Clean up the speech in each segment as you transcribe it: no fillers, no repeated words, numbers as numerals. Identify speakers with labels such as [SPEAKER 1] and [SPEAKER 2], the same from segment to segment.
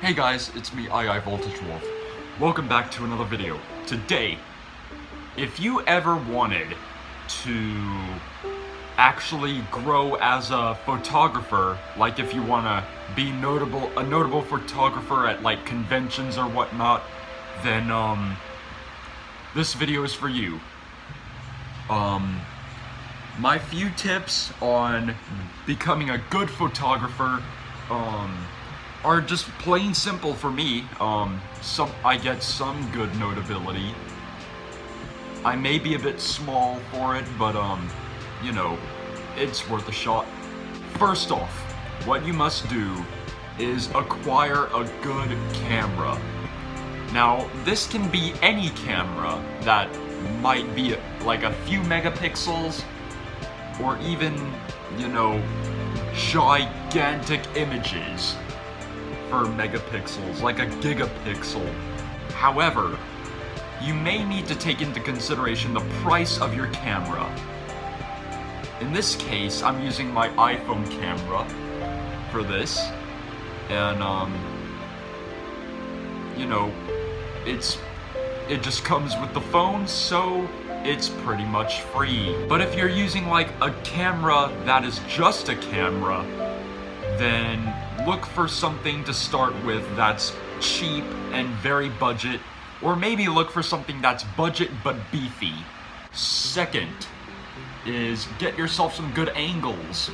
[SPEAKER 1] Hey guys, it's me, Voltage Wolf. Welcome back to another video. Today, if you ever wanted to actually grow as a photographer, like if you want to be a notable photographer at like conventions or whatnot, then this video is for you. My few tips on becoming a good photographer are just plain simple for me. I get some good notability. I may be a bit small for it, but you know, it's worth a shot. First off, what you must do is acquire a good camera. Now, this can be any camera that might be like a few megapixels, or even, you know, gigantic images for megapixels, like a gigapixel. However, you may need to take into consideration the price of your camera. In this case, I'm using my iPhone camera for this, and you know, it just comes with the phone, so it's pretty much free. But if you're using like a camera that is just a camera, then look for something to start with that's cheap and very budget, or maybe look for something that's budget but beefy. Second is get yourself some good angles.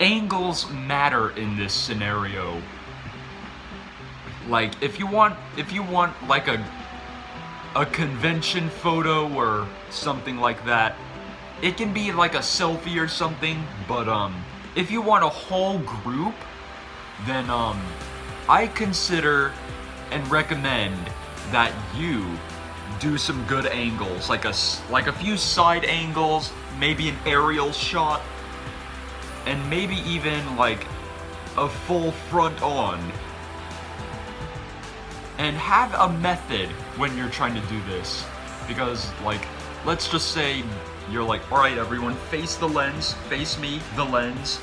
[SPEAKER 1] Angles matter in this scenario. Like if you want like a convention photo or something like that, it can be like a selfie or something, but if you want a whole group, then I consider and recommend that you do some good angles, like a few side angles, maybe an aerial shot, and maybe even like a full front on. And have a method when you're trying to do this, because like, let's just say you're like, alright everyone, face the lens, face me, the lens,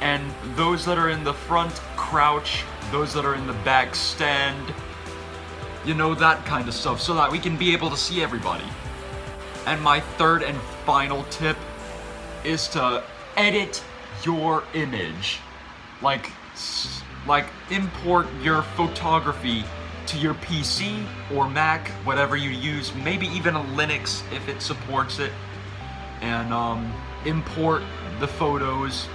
[SPEAKER 1] and those that are in the front, crouch, those that are in the back, stand, you know, that kind of stuff, so that we can be able to see everybody. And my third and final tip is to edit your image. Like import your photography to your PC or Mac, whatever you use, maybe even a Linux if it supports it, and import the photos,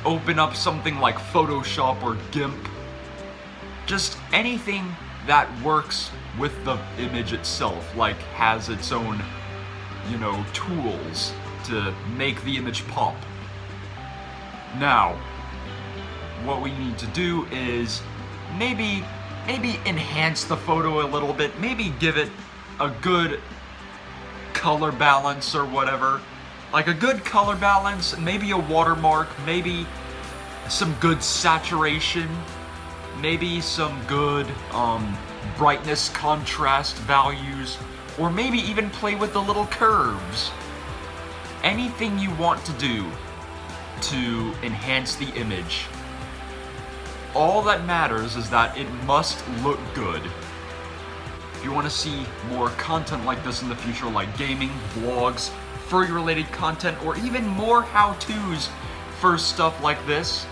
[SPEAKER 1] open up something like Photoshop or GIMP, just anything that works with the image itself, like has its own, you know, tools to make the image pop. Now, what we need to do is maybe enhance the photo a little bit, maybe give it a good color balance or whatever. Like a good color balance, maybe a watermark, maybe some good saturation, maybe some good brightness contrast values, or maybe even play with the little curves. Anything you want to do to enhance the image. All that matters is that it must look good. If you want to see more content like this in the future, like gaming, vlogs, furry-related content, or even more how-tos for stuff like this,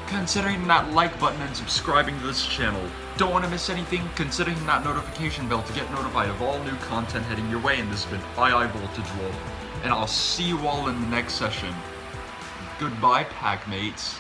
[SPEAKER 1] consider hitting that like button and subscribing to this channel. Don't want to miss anything? Consider hitting that notification bell to get notified of all new content heading your way. And this has been Voltage Wolf, and I'll see you all in the next session. Goodbye, pack mates.